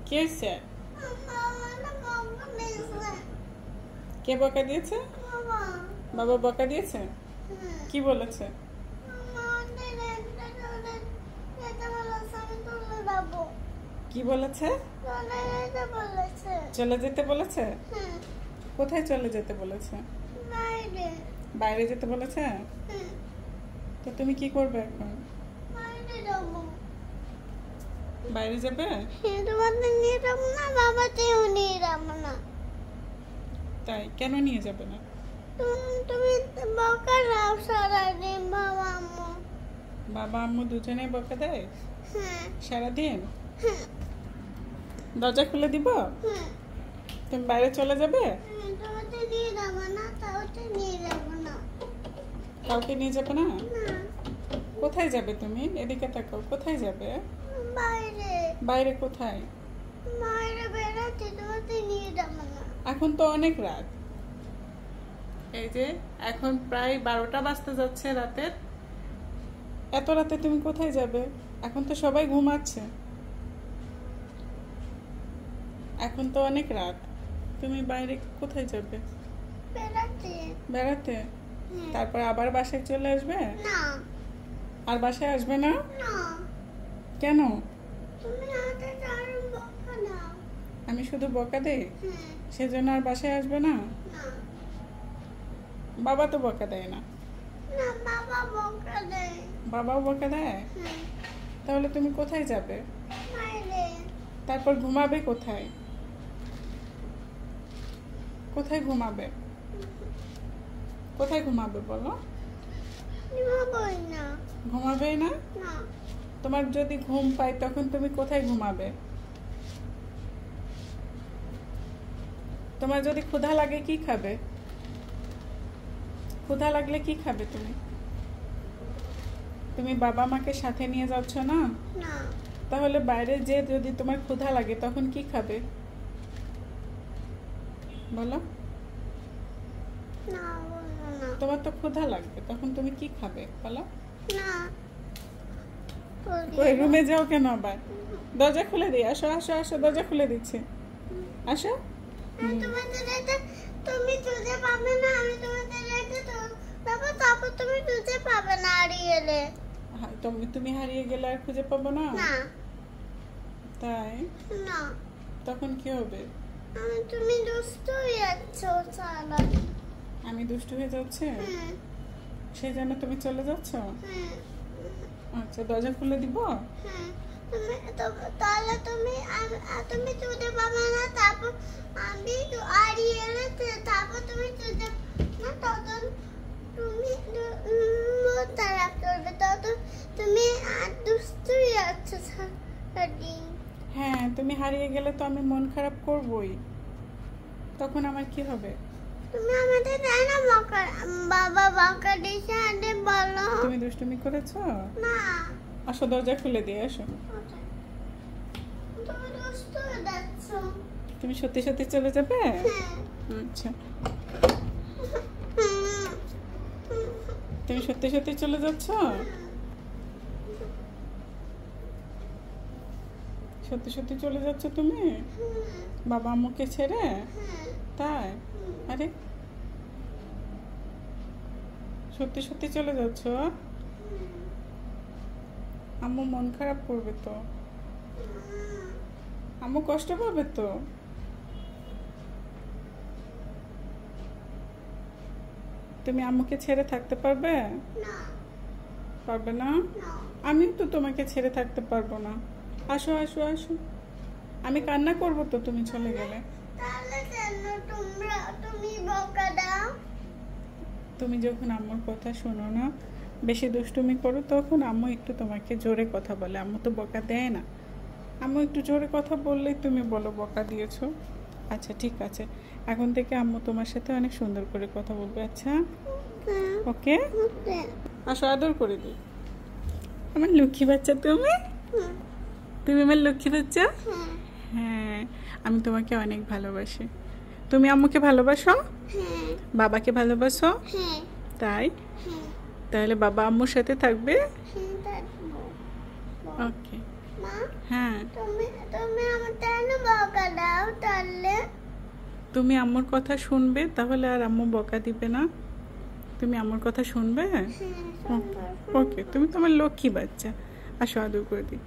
কি হয়েছে? কে বকা দিয়েছে? বাবা বকা দিয়েছে? কি বলেছে? কি বলেছে? চলে যেতে বলেছে? কোথায় চলে যেতে বলেছে? বাইরে যেতে বলেছে? তো তুমি কি করবে এখন? বাইরে যাবে? তাই কেন নিয়ে যাবে না? তুমি বকা দাও সারাদিন বাবা আম্মু। বাবা আম্মু দুজনেই বকা দেয় সারাদিন? দরজা খুলে দিব? তুমি বাইরে চলে যাবে? কাউকে নিয়ে যাবে না? কোথায় যাবে তুমি? এদিকে তাকাও, কোথায় যাবে? বাইরে। বাইরে কোথায়? বাইরে বেড়াতে, তোমাকে নিয়ে যাবো না। এখন তো অনেক রাত, এই যে এখন প্রায় 12টা বাজতে যাচ্ছে রাতের। এত রাতে তুমি কোথায় যাবে? এখন তো সবাই ঘুমাচ্ছে, এখন তো অনেক রাত, তুমি বাইরে কোথায় যাবে? বেড়াতে। বেড়াতে? তারপর আবার বাসায় চলে আসবে? না। আর বাসায় আসবে না? না। কেন? তুমি হাতে দারুণ বকা দাও। আমি শুধু বকা দেই, সেজন্য আর বাসায় আসবে না? না। বাবা তো বকা দেয় না। না, বাবা বকা দেয়। বাবাও বকা দেয়? তাহলে তুমি কোথায় যাবে? বাইরে। তারপর ঘুমাবে কোথায়? কোথায় ঘুমাবে? কোথায় ঘুমাবে বলো? ঘুমাবোই না। ঘুমাবেই না? না। তোমার যদি ঘুম পায় তখন তুমি কোথায় ঘুমাবে? তোমার যদি ক্ষুধা লাগে কি খাবে? ক্ষুধা লাগলে কি খাবে তুমি? তুমি বাবা মাকে সাথে নিয়ে যাচ্ছ না? না। তাহলে বাইরে যে যদি তোমার ক্ষুধা লাগে তখন কি খাবে বলো? না, বলবো না। তোমার তো ক্ষুধা লাগবে, তখন তুমি কি খাবে বলো? না। ওই রুমে যাও কেন আবার? দরজা খুলে দিই, আসো আসো আসো, দরজা খুলে দিচ্ছি, আসো। তোমাদের এটা তুমি খুঁজে পাবে না, আমি তোমাদের এটা তারপর তারপর তুমি খুঁজে পাবে না হারিয়ে গেলে। তুমি হারিয়ে গেলে আর খুঁজে পাবো না? না। তাই? না। তখন কি হবে? তুমি দুষ্ট হয়ে যাচ্ছ সারা। আমি দুষ্টু হয়ে যাচ্ছে সেই জন্য তুমি চলে যাচ্ছ? আচ্ছা, দরজা খুলে দিব? তাহলে তুমি তুমি খুঁজে পাবে না, তারপর আমি হারিয়ে গেলে তারপর তুমি খুঁজে না, তখন তুমি তারা করবে, তখন তুমি দুষ্ট হয়ে যাচ্ছ সারাদিন। হ্যাঁ, তুমি হারিয়ে গেলে তো আমি মন খারাপ করবই, তখন আমার কি হবে? তুমি আমাদের তাই না বকা, বাবা বকা দিয়েছে, আরে বলো। তুমি দুষ্টুমি করেছো? না। আসো, দরজা খুলে দিয়ে আসো। তুমি দুষ্ট হয়ে যাচ্ছ। তুমি সত্যি সত্যি চলে যাবে? আচ্ছা, তুমি সত্যি সত্যি চলে যাচ্ছ? সত্যি সত্যি চলে যাচ্ছ তুমি বাবা আম্মুকে ছেড়ে? তাই? আরে সত্যি সত্যি চলে যাচ্ছ? আম্মু মন খারাপ করবে তো, আম্মু কষ্ট পাবে তো। তুমি আম্মুকে ছেড়ে থাকতে পারবে? পারবে না? আমিও তো তোমাকে ছেড়ে থাকতে পারবো না। আসো আসো আসো, আমি কান্না করবো তো তুমি চলে গেলে। তুমি যখন আম্মুর কথা শোনো না, বেশি দুষ্টুমি করো, তখন আম্মু একটু তোমাকে জোরে কথা বলে। আম্মু তো বকা দেয় না, আম্মু একটু জোরে কথা বললেই তুমি বলো বকা দিয়েছো। আচ্ছা ঠিক আছে, এখন থেকে আম্মু তোমার সাথে অনেক সুন্দর করে কথা বলবে। আচ্ছা ওকে, আসো, আদর করে দিই। আমার লক্ষ্মী বাচ্চা তুমি, তুমি আমার লক্ষ্মী বাচ্চা। হ্যাঁ, আমি তোমাকে অনেক ভালোবাসি। তুমি আম্মুকে ভালোবাসো? বাবাকে ভালোবাসো? তাই? তাহলে বাবা আম্মুর সাথে থাকবে? ওকে। মা, হ্যাঁ, তুমি আমার বকা দাও তাহলে। তুমি আম্মুর কথা শুনবে, তাহলে আর আম্মু বকা দিবে না। তুমি আম্মুর কথা শুনবে? হ্যাঁ, শুনবো, ওকে, তুমি তোমার লক্ষ্মী বাচ্চা। আসো আদর করে দিই।